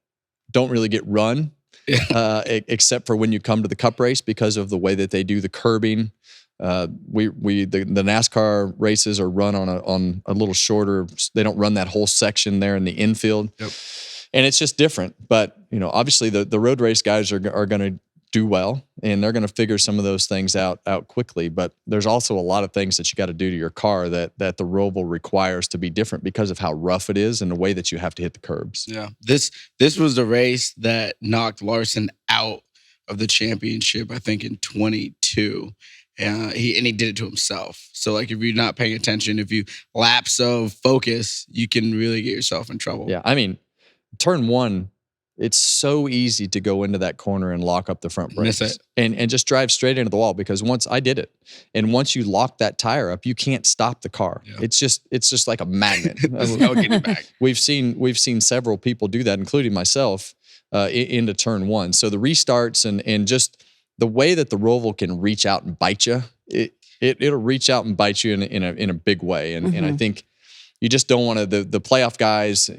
don't really get run, except for when you come to the Cup race because of the way that they do the curbing. The NASCAR races are run on a little shorter. They don't run that whole section there in the infield, and it's just different. But obviously the road race guys are going to do well, and they're going to figure some of those things out quickly. But there's also a lot of things that you got to do to your car that the Roval requires to be different because of how rough it is and the way that you have to hit the curbs. Yeah, this was the race that knocked Larson out of the championship, I think in 22. He did it to himself. So like if you're not paying attention, if you lapse of focus, you can really get yourself in trouble. Yeah, I mean, turn one, it's so easy to go into that corner and lock up the front brakes and just drive straight into the wall, because once I did it, and once you lock that tire up, you can't stop the car. Yeah. It's just like a magnet. There's no getting back. We've seen several people do that, including myself, into turn one. So the restarts and just the way that the Roval can reach out and bite you, it'll reach out and bite you in a big way. And I think you just don't want to, the playoff guys,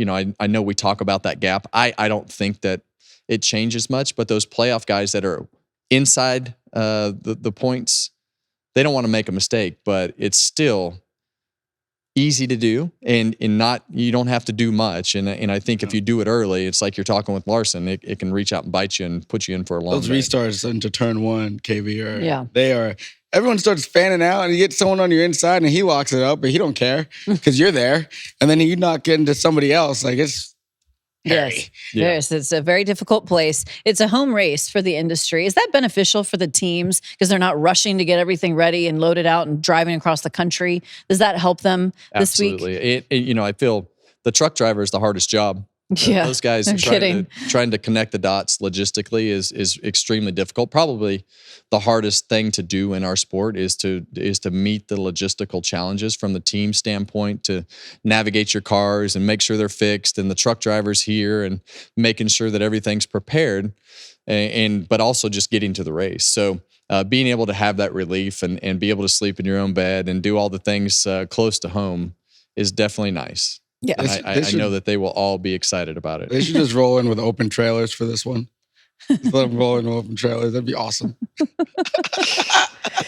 I know we talk about that gap. I don't think that it changes much, but those playoff guys that are inside the points, they don't want to make a mistake, but it's still easy to do, and you don't have to do much. And I think if you do it early, it's like you're talking with Larson. It can reach out and bite you and put you in for a long Those day. Restarts into turn one, KB, they are. Everyone starts fanning out, and you get someone on your inside, and he locks it up, but he don't care because you're there. And then you knock into somebody else. Like, it's hairy. Yes, it's a very difficult place. It's a home race for the industry. Is that beneficial for the teams because they're not rushing to get everything ready and loaded out and driving across the country? Does that help them this week? Absolutely. I feel the truck driver is the hardest job Yeah, Those guys no kidding. trying to connect the dots logistically is extremely difficult. Probably the hardest thing to do in our sport is to meet the logistical challenges from the team standpoint, to navigate your cars and make sure they're fixed, and the truck drivers here, and making sure that everything's prepared, but also just getting to the race. So being able to have that relief and be able to sleep in your own bed and do all the things close to home is definitely nice. Yeah, I know that they will all be excited about it. They should just roll in with open trailers for this one. Just let them roll in with open trailers. That'd be awesome.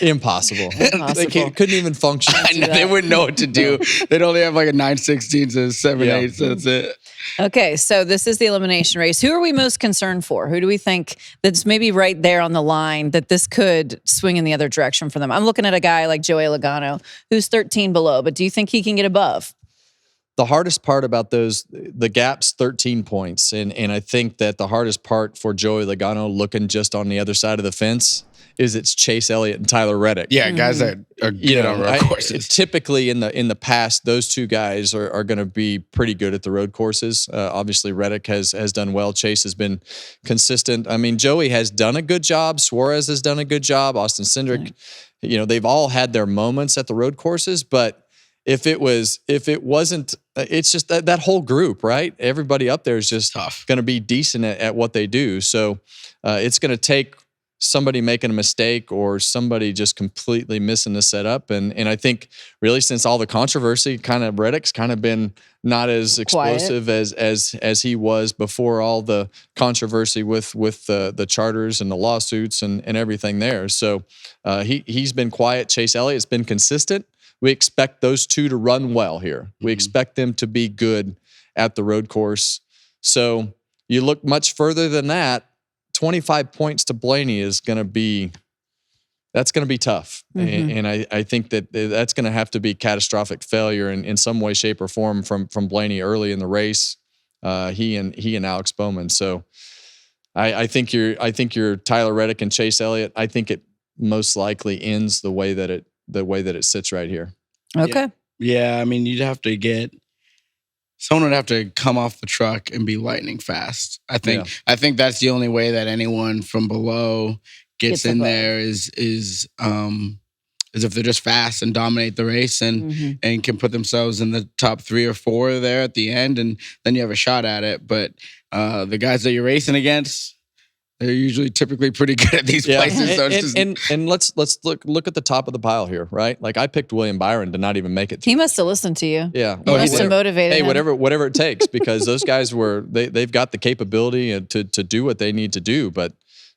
Impossible. They couldn't even function. I know, they wouldn't know what to do. They'd only have like a 9/16 to 7/8. So that's it. Okay, so this is the elimination race. Who are we most concerned for? Who do we think that's maybe right there on the line that this could swing in the other direction for them? I'm looking at a guy like Joey Logano, who's 13 below, but do you think he can get above? The hardest part about the gap's 13 points. And I think that the hardest part for Joey Logano, looking just on the other side of the fence, is it's Chase Elliott and Tyler Reddick. Yeah, guys that are good on road courses. Typically in the past, those two guys are going to be pretty good at the road courses. Obviously, Reddick has done well. Chase has been consistent. I mean, Joey has done a good job. Suarez has done a good job. Austin Cindric, they've all had their moments at the road courses, but if it wasn't, it's just that whole group, right? Everybody up there is just going to be decent at what they do. So it's going to take somebody making a mistake or somebody just completely missing the setup. And I think really since all the controversy, kind of Reddick's kind of been not as explosive as he was before all the controversy with the charters and the lawsuits and everything there. So he's been quiet. Chase Elliott's been consistent. We expect those two to run well here. We expect them to be good at the road course. So you look much further than that, 25 points to Blaney is going to be tough. And I think that's going to have to be catastrophic failure in some way, shape, or form from Blaney early in the race. He and Alex Bowman. So I think you're Tyler Reddick and Chase Elliott. I think it most likely ends the way that it sits right here. Okay. Yeah, I mean, someone would have to come off the truck and be lightning fast. I think that's the only way that anyone from below gets in there is if they're just fast and dominate the race and can put themselves in the top 3 or 4 there at the end, and then you have a shot at it. But the guys that you're racing against, they're usually typically pretty good at these places. So and let's look at the top of the pile here, right? Like I picked William Byron to not even make it. He must have listened to you. Yeah, he must have motivated him. Whatever it takes, because those guys they've got the capability to do what they need to do. But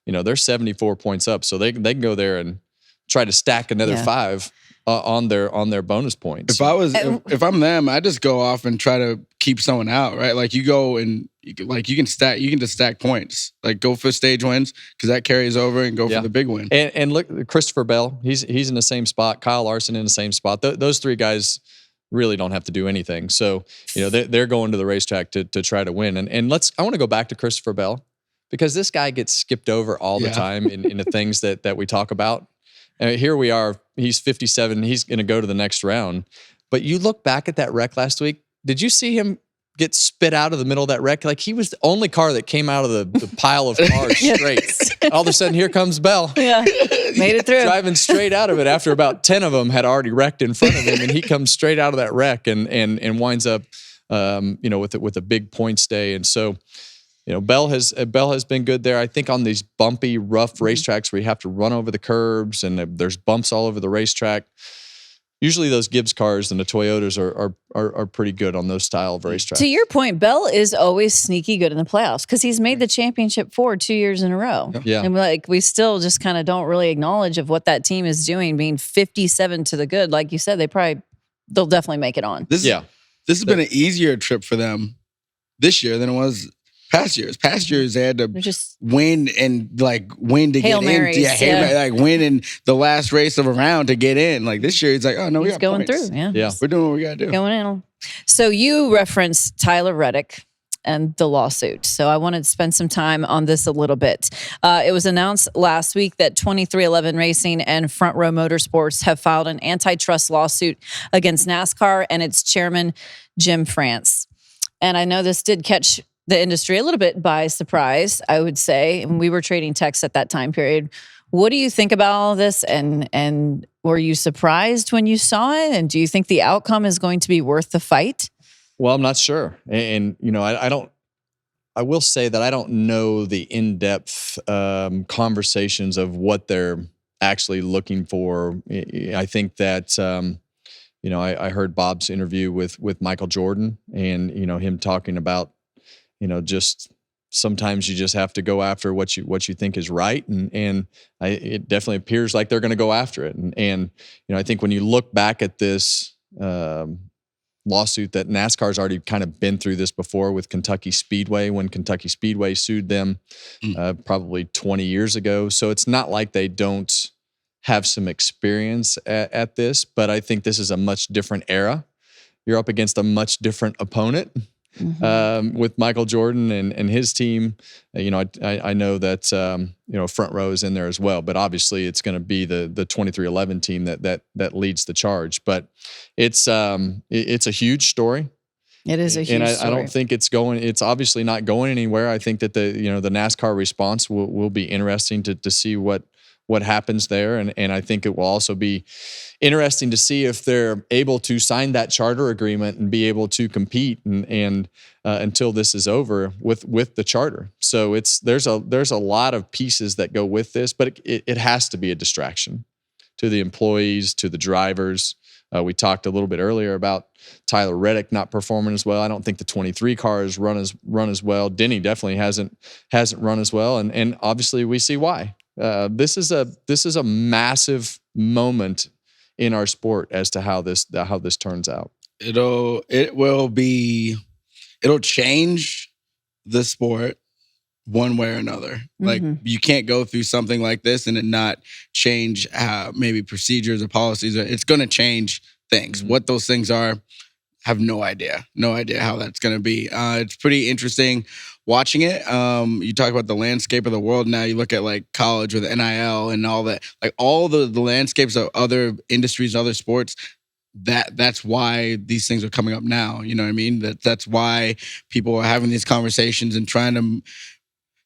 they're 74 points up, so they can go there and try to stack another 5 on their bonus points. If I'm them, I just go off and try to keep someone out, right? Like you go and you can just stack points. Like go for stage wins because that carries over, and go for the big win. And look, Christopher Bell, he's in the same spot. Kyle Larson in the same spot. Those 3 guys really don't have to do anything. So they're going to the racetrack to try to win. And I want to go back to Christopher Bell, because this guy gets skipped over all the time in the things that we talk about. Here we are. He's 57. He's going to go to the next round. But you look back at that wreck last week. Did you see him get spit out of the middle of that wreck? Like he was the only car that came out of the pile of cars straight. All of a sudden, here comes Bell. Yeah, made it through. Driving straight out of it after about 10 of them had already wrecked in front of him, and he comes straight out of that wreck and winds up, with a big points day. And so, Bell has been good there. I think on these bumpy, rough racetracks where you have to run over the curbs and there's bumps all over the racetrack, usually those Gibbs cars and the Toyotas are pretty good on those style of racetracks. To your point, Bell is always sneaky good in the playoffs because he's made the championship 2 years in a row. Yeah. And we still just kind of don't really acknowledge of what that team is doing, being 57 to the good. Like you said, they'll definitely make it on. This has been an easier trip for them this year than it was past years. Past years, they had to win and win to Hail get Marys, in. Win in the last race of a round to get in. Like this year, it's like, oh no, we got going points. through. Yeah, we're doing what we got to do. Going in. So you referenced Tyler Reddick and the lawsuit. So I wanted to spend some time on this a little bit. It was announced last week that 2311 Racing and Front Row Motorsports have filed an antitrust lawsuit against NASCAR and its chairman, Jim France. And I know this did catch the industry a little bit by surprise, I would say. And we were trading texts at that time period. What do you think about all this? And were you surprised when you saw it? And do you think the outcome is going to be worth the fight? Well, I'm not sure. And you know, I will say that I don't know the in-depth conversations of what they're actually looking for. I think that, you know, I heard Bob's interview with Michael Jordan, and, you know, him talking about, you know, just sometimes you just have to go after what you think is right. And it definitely appears like they're going to go after it. And, you know, I think when you look back at this, lawsuit that NASCAR's already kind of been through this before with Kentucky Speedway, when Kentucky Speedway sued them probably 20 years ago. So it's not like they don't have some experience at this, but I think this is a much different era. You're up against a much different opponent with Michael Jordan and his team. You know, I know that, you know, Front Row is in there as well, but obviously it's going to be the 2311 team that leads the charge. But it's a huge story. It is a huge story. I don't think it's obviously not going anywhere. I think that the NASCAR response will be interesting to see what happens there. And I think it will also be interesting to see if they're able to sign that charter agreement and be able to compete and until this is over with the charter. So there's a lot of pieces that go with this, but it has to be a distraction to the employees, to the drivers. We talked a little bit earlier about Tyler Reddick not performing as well. I don't think the 23 car has run as well. Denny definitely hasn't run as well. And obviously we see why. This is a massive moment in our sport as to how this turns out. It'll change the sport one way or another. Like, you can't go through something like this and it not change maybe procedures or policies. It's going to change things. What those things are, have no idea how that's going to be. It's pretty interesting watching it. You talk about the landscape of the world now. You look at like college with NIL and all that, like all the landscapes of other industries, other sports. That's why these things are coming up now. You know what I mean? That's why people are having these conversations and trying to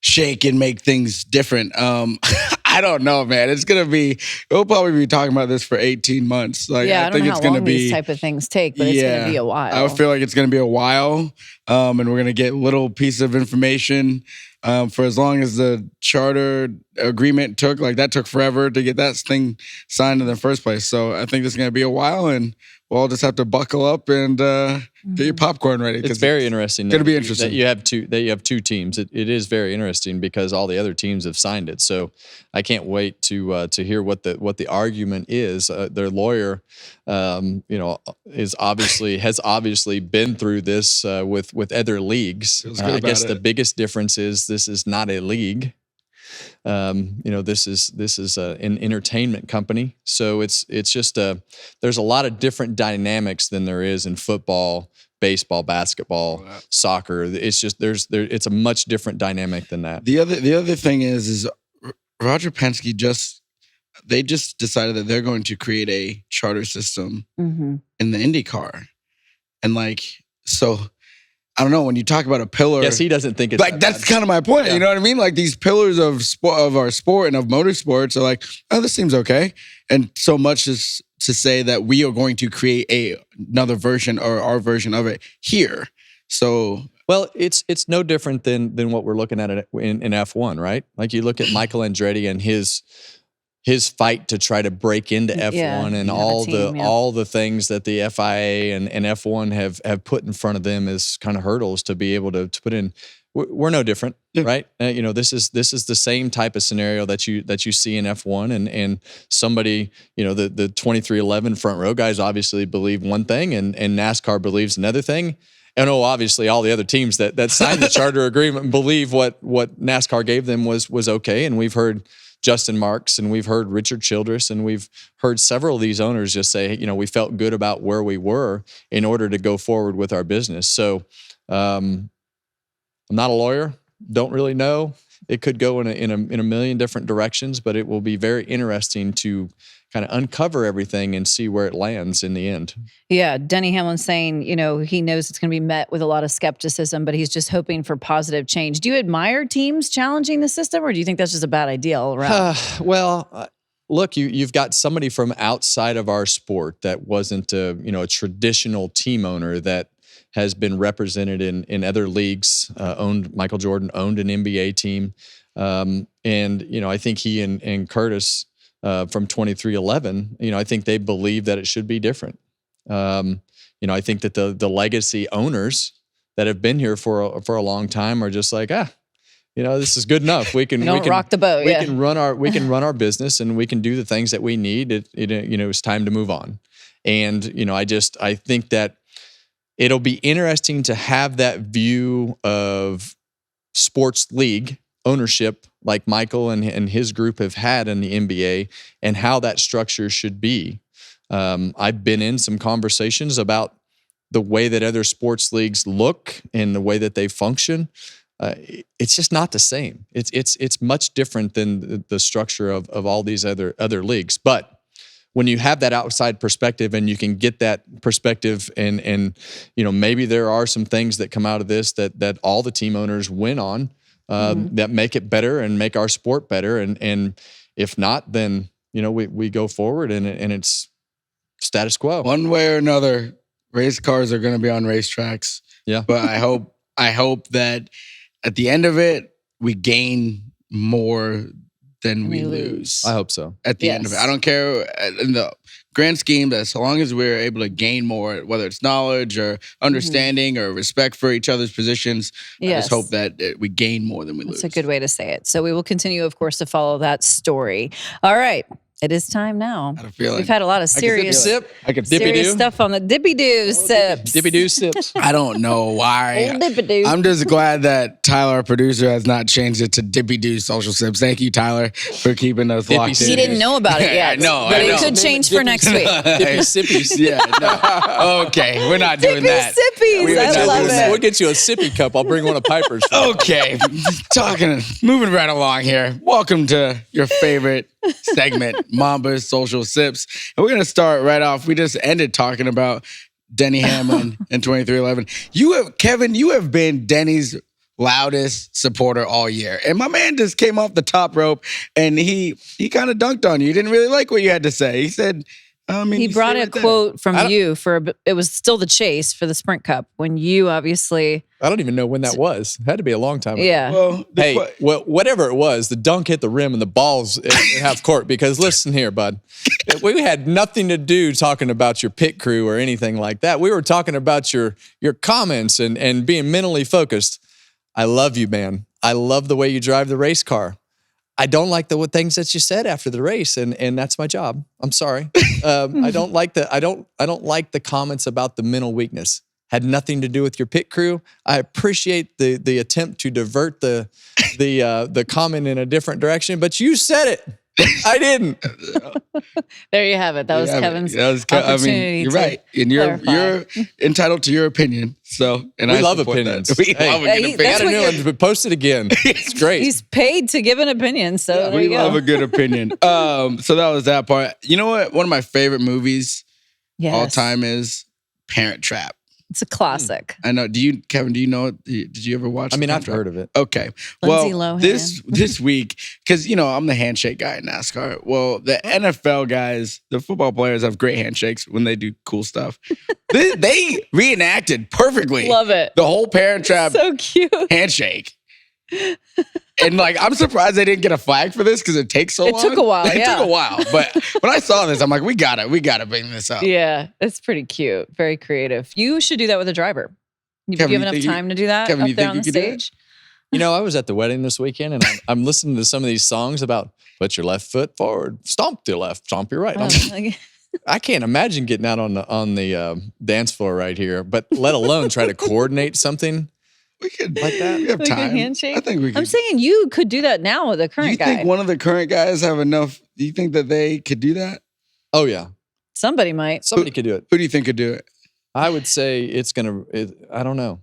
shake and make things different. I don't know, man. We'll probably be talking about this for 18 months. Like, yeah, I don't know how long these type of things take, but it's going to be a while. I feel like it's going to be a while, and we're going to get little pieces of information for as long as the charter agreement took. Like, that took forever to get that thing signed in the first place. So I think it's going to be a while, and we'll all just have to buckle up and get your popcorn ready. It's very interesting. It's going to be interesting. That you have two teams. It is very interesting because all the other teams have signed it. So I can't wait to hear what the argument is. Their lawyer, has obviously been through this with other leagues. I guess the biggest difference is this is not a league. This is an entertainment company. So it's just there's a lot of different dynamics than there is in football, baseball, basketball, soccer. It's just it's a much different dynamic than that. The other thing is Roger Penske they just decided that they're going to create a charter system in the IndyCar, and so. I don't know, when you talk about a pillar. Yes, he doesn't think it's like that's kind of my point. Yeah. You know what I mean? Like, these pillars of our sport and of motorsports are like, oh, this seems okay. And so much as to say that we are going to create another version or our version of it here. So, well, it's no different than what we're looking at in F1, right? Like, you look at Michael Andretti and his fight to try to break into F1 and all the things that the FIA and F1 have put in front of them as kind of hurdles to be able to put in. We're no different, right? This is the same type of scenario that you see in F1 and somebody, the 2311 Front Row guys obviously believe one thing and NASCAR believes another thing. And obviously all the other teams that signed the charter agreement believe what NASCAR gave them was okay. And we've heard Justin Marks and we've heard Richard Childress and we've heard several of these owners just say, we felt good about where we were in order to go forward with our business. So I'm not a lawyer, don't really know. It could go in a million different directions, but it will be very interesting to kind of uncover everything and see where it lands in the end. Yeah, Denny Hamlin's saying, you know, he knows it's going to be met with a lot of skepticism, but he's just hoping for positive change. Do you admire teams challenging the system, or do you think that's just a bad idea all around? Look, you've got somebody from outside of our sport that wasn't a traditional team owner that has been represented in other leagues. Michael Jordan owned an NBA team, and I think he and Curtis from 2311, I think they believe that it should be different. I think that the legacy owners that have been here for a long time are just like, this is good enough. We can rock the boat. We can run our business, and we can do the things that we need. It's time to move on. And I think that it'll be interesting to have that view of sports league ownership like Michael and his group have had in the NBA, and how that structure should be. I've been in some conversations about the way that other sports leagues look and the way that they function. It's just not the same. It's much different than the structure of all these other leagues. But when you have that outside perspective and you can get that perspective and maybe there are some things that come out of this that all the team owners win on, that make it better and make our sport better. And if not, then, we go forward and it's status quo. One way or another, race cars are going to be on racetracks. Yeah. But I hope that at the end of it, we gain more than we lose. I hope so. At the end of it. I don't care in the grand scheme, that so long as we're able to gain more, whether it's knowledge or understanding or respect for each other's positions, I just hope that we gain more than we lose. That's a good way to say it. So we will continue, of course, to follow that story. All right. It is time now. I had a feeling. We've had a lot of serious stuff on the dippy-doo sips. Dippy-doo sips. I don't know why. Old dippy-doo. I'm just glad that Tyler, our producer, has not changed it to dippy-doo social sips. Thank you, Tyler, for keeping us locked in. He didn't know about it yet. But it could change for next week. Dippy sippies. Yeah, no. Okay, we're not doing that. Sippies. I love it. We'll get you a sippy cup. I'll bring one of Piper's. Okay, moving right along here. Welcome to your favorite segment, Mamba's Social Sips. And we're going to start right off. We just ended talking about Denny Hamlin in 2311. Kevin, you have been Denny's loudest supporter all year. And my man just came off the top rope and he kind of dunked on you. He didn't really like what you had to say. He said, he brought a quote from you it was still the chase for the Sprint Cup when you obviously. I don't even know when that was. It had to be a long time ago. Yeah. Well, whatever it was, the dunk hit the rim and the ball's at half court. Because listen here, bud, we had nothing to do talking about your pit crew or anything like that. We were talking about your comments and being mentally focused. I love you, man. I love the way you drive the race car. I don't like the things that you said after the race, and that's my job. I'm sorry. I don't like the comments about the mental weakness. Had nothing to do with your pit crew. I appreciate the attempt to divert the comment in a different direction, but you said it. I didn't. There you have it. That was Kevin's opportunity. You're right, and you're entitled to your opinion. So, and we love opinions. We love a good opinion. Got a new one, but post it again. It's great. He's paid to give an opinion, so we love a good opinion. So that was that part. You know what? One of my favorite movies all time is Parent Trap. It's a classic. I know. Kevin, do you know it? Did you ever watch it? I mean, I've heard of it. Okay. Lindsay Well, Lohan. this week, because, I'm the handshake guy in NASCAR. Well, the NFL guys, the football players have great handshakes when they do cool stuff. they reenacted perfectly. Love it. The whole Parent Trap So cute. handshake. And I'm surprised they didn't get a flag for this because it takes so long. It took a while. It took a while. But when I saw this, I'm like, we gotta bring this up. Yeah, it's pretty cute. Very creative. You should do that with a driver. Do you have enough time to do that Kevin, up you there think on the you could do it? stage? I was at the wedding this weekend, and I'm listening to some of these songs about put your left foot forward, stomp your left, stomp your right. I can't imagine getting out on the dance floor right here, but let alone try to coordinate something. We could like that. We have like time. a handshake. I think we could. I'm saying you could do that now with a current guy. You think one of the current guys have enough? Do you think that they could do that? Oh yeah, somebody might. Somebody could do it. Who do you think could do it? I would say I don't know.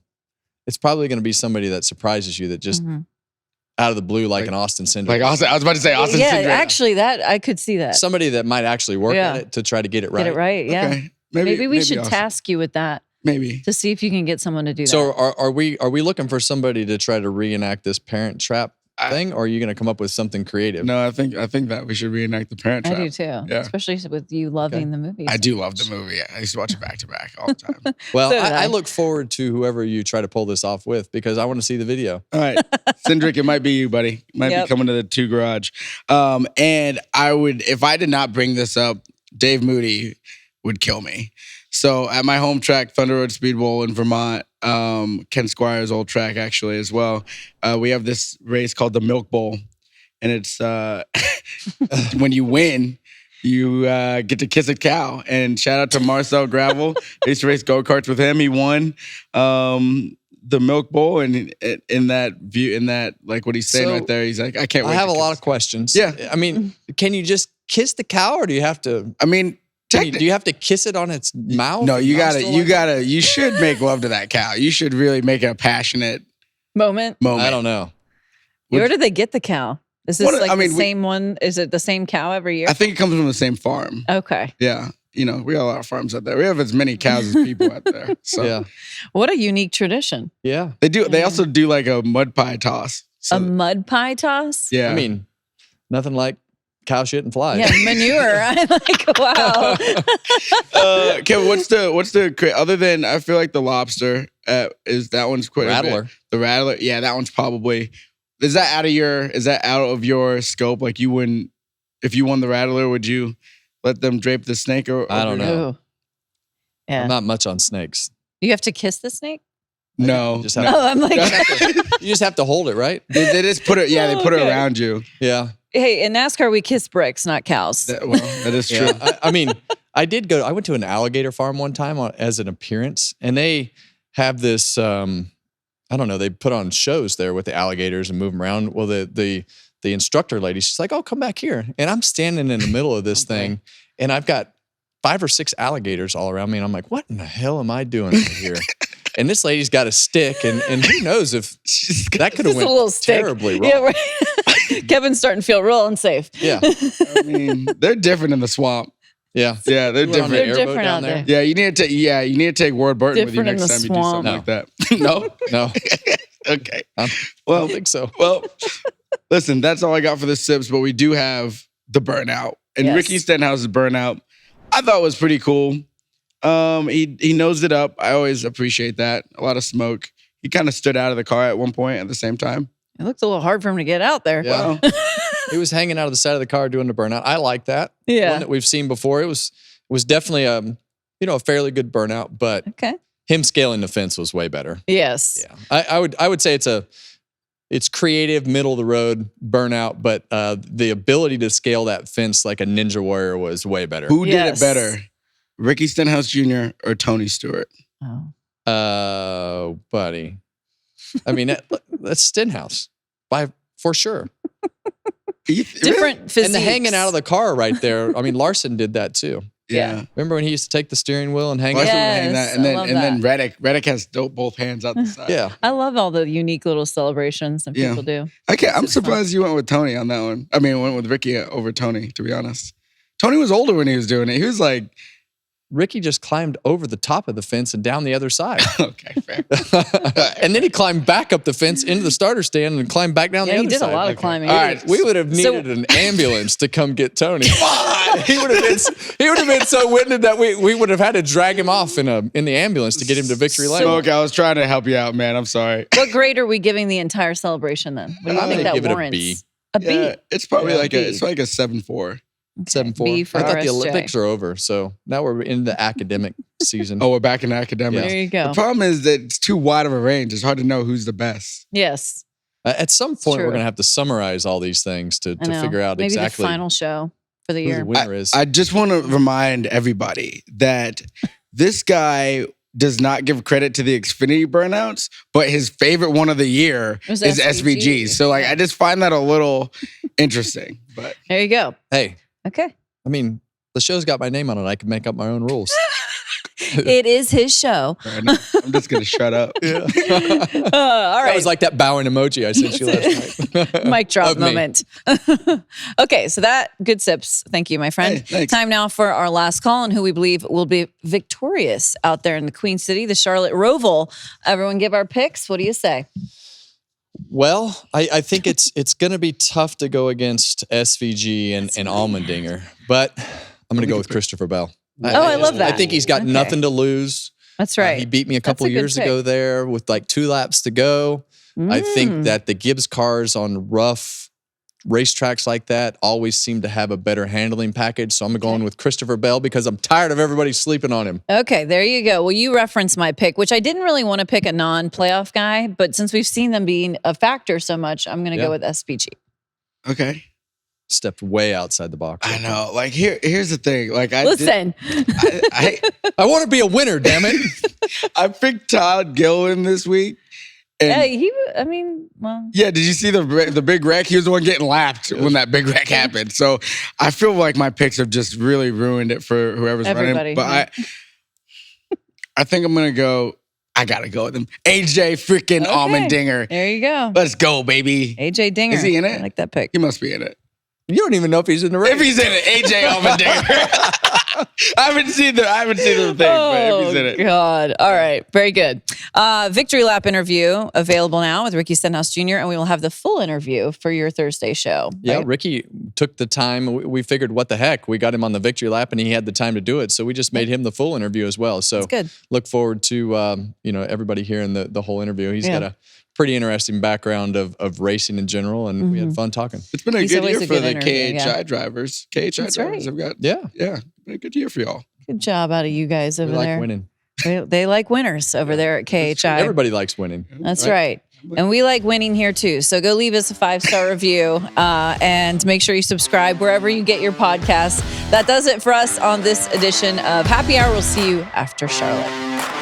It's probably gonna be somebody that surprises you that just out of the blue, like an Austin Cindric. Like Austin, I was about to say Austin Yeah, Cindric. actually, that I could see that. Somebody that might actually work at it to try to get it right. Get it right, yeah. Okay. Maybe we should Austin. task you with that Maybe. to see if you can get someone to do that. So are we looking for somebody to try to reenact this Parent Trap thing, or are you going to come up with something creative? No, I think that we should reenact the Parent Trap. I do too, Yeah. especially with you loving the movie. I do love the movie. I used to watch it back to back all the time. Well, So did I I. look forward to whoever you try to pull this off with, because I want to see the video. All right, Cindric, it might be you, buddy. It might be coming to the 2 garage. And I would, if I did not bring this up, Dave Moody would kill me. So at my home track, Thunder Road Speed Bowl in Vermont, Ken Squire's old track actually as well, we have this race called the Milk Bowl. And it's when you win, you get to kiss a cow. And shout out to Marcel Gravel. I used to race go-karts with him. He won the Milk Bowl. And in that view, in that, like what he's saying So, right there, he's like, I can't wait. I have to a lot kiss of questions. Yeah. I mean, can you just kiss the cow, or do you have to? I mean, Do you have to kiss it on its mouth? no, you Nostril? you should make love to that cow. You should really make it a passionate moment. moment. I don't know. Where did they get the cow? Is this What- like I mean, the same one? Is it the same cow every year? I think it comes from the same farm. Okay. Yeah. You know, we got a lot of farms out there. We have as many cows as people out there. So Yeah, What a unique tradition. yeah. they also do like a mud pie toss. So, A mud pie toss? yeah. I mean, nothing like cow shit and flies. Yeah, manure. I'm like, wow. Kevin, what's the other than, I feel like the lobster is that one's quite a bit. Rattler. The rattler, yeah, that one's probably, is that out of your scope? Like you wouldn't, if you won the rattler, would you let them drape the snake? Or I don't know. Ooh. Yeah. I'm not much on snakes. You have to kiss the snake? No, Just no. have- Oh, I'm like, You just have to hold it, right? They just put it. Yeah, they put it Okay. around you. Yeah. hey, in NASCAR, we kiss bricks, not cows. That is true. Yeah. I mean, I went to an alligator farm one time as an appearance, and they have this, I don't know, they put on shows there with the alligators and move them around. Well, the instructor lady, she's like, oh, come back here. And I'm standing in the middle of this thing, and I've got 5 or 6 alligators all around me. And I'm like, what in the hell am I doing over here? And this lady's got a stick, and who knows if that could have Just a little went stick. terribly wrong. Yeah, right. Kevin's starting to feel real unsafe. Yeah. I mean, they're different in the swamp. Yeah. Yeah, they're You went on different. an They're airboat different down out there? there. Yeah, you need to take Ward Burton with you Different in next the time you do something swamp. like that. No? No, Okay. I Well, don't think so. well, listen, that's all I got for the sips, but we do have the Burnout. And Yes. Ricky Stenhouse's Burnout, I thought was pretty cool. He nosed it up. I always appreciate that. A lot of smoke. He kind of stood out of the car at one point at the same time. It looked a little hard for him to get out there. Yeah. Well, He was hanging out of the side of the car doing the burnout. I like that. Yeah. One that we've seen before. It was definitely a fairly good burnout, but Okay. him scaling the fence was way better. Yes. Yeah. I would say it's creative, middle of the road burnout, but the ability to scale that fence like a ninja warrior was way better. who did Yes. it better? Ricky Stenhouse Jr. or Tony Stewart? Oh. Buddy. I mean, that's Stenhouse for sure. Different physiques. And the hanging out of the car right there. I mean, Larson did that too. Yeah. Remember when he used to take the steering wheel and hang Larson out? would hang Yes, that, and I then love and then Reddick has both hands out the side. Yeah. I love all the unique little celebrations that Yeah. people do. I'm It's fun. surprised you went with Tony on that one. I mean, went with Ricky over Tony, to be honest. Tony was older when he was doing it. He was like, Ricky just climbed over the top of the fence and down the other side. okay, fair. And then he climbed back up the fence into the starter stand and climbed back down Yeah, the he other did side. a lot of Okay. climbing. All right. We would have So- needed an ambulance to come get Tony. He would have been so winded that we would have had to drag him off in the ambulance to get him to victory lane. Smoke, I was trying to help you out, man. I'm sorry. What grade are we giving the entire celebration then? What do you I'm think gonna that give it a warrants? B. A B. Yeah, it's probably Yeah, like B. it's like a 7.4. 7-4. B for I thought the RSJ. Olympics are over, so now we're in the academic season. Oh, we're back in academics. There you go. The problem is that it's too wide of a range. It's hard to know who's the best. Yes. At some point, true. we're going to have to summarize all these things to I know. figure out Maybe exactly the final show for the who the year. winner is. I just want to remind everybody that this guy does not give credit to the Xfinity burnouts, but his favorite one of the year It was is SVG. SVG. So like, I just find that a little interesting. But There you go. Hey, Okay. I mean, the show's got my name on it. I can make up my own rules. It is his show. I'm just gonna shut up. All right. That was like that bowing emoji I sent you last night. Mic drop Of me. moment. Okay, so that good sips. Thank you, my friend. Hey, thanks. Time now for our last call and who we believe will be victorious out there in the Queen City, the Charlotte Roval. Everyone give our picks. What do you say? Well, I think it's going to be tough to go against SVG and Allmendinger, but I'm going to go with Christopher Bell. I love that. I think he's got Okay. nothing to lose. That's right. He beat me a couple That's a good years pick. ago there with like 2 laps to go. I think that the Gibbs cars on rough racetracks like that always seem to have a better handling package. So I'm going with Christopher Bell because I'm tired of everybody sleeping on him. Okay, there you go. Well, you referenced my pick, which I didn't really want to pick a non-playoff guy, but since we've seen them being a factor so much, I'm going to go with SVG. Okay. Stepped way outside the box. I know. Like here's the thing. Like Listen, I want to be a winner, damn it. I picked Todd Gilliland this week. And well, yeah, did you see the big wreck? He was the one getting lapped when that big wreck happened. So I feel like my picks have just really ruined it for whoever's Everybody, running. But I think I'm gonna go. I gotta go with him. AJ freaking Allmendinger. there you go. Let's go, baby. AJ Dinger. Is he in it? I like that pick. He must be in it. You don't even know if he's in the race. If he's in it, AJ Allmendinger. I haven't seen the thing, but if he's in it. God. All right. Very good. Victory Lap interview available now with Ricky Stenhouse Jr. And we will have the full interview for your Thursday show. Yeah, right? Ricky took the time. We figured, what the heck? We got him on the victory lap, and he had the time to do it. So we just made him the full interview as well. So That's good. Look forward to everybody hearing the whole interview. He's got a pretty interesting background of racing in general, and we had fun talking. It's been a He's good always year a for good the interview, KHI drivers. KHI That's drivers have got been a good year for y'all. Good job out of you guys over We like there. winning. They like winners over there at KHI. Everybody likes winning. That's right. And we like winning here too. So go leave us a 5-star review and make sure you subscribe wherever you get your podcasts. That does it for us on this edition of Happy Hour. We'll see you after Charlotte.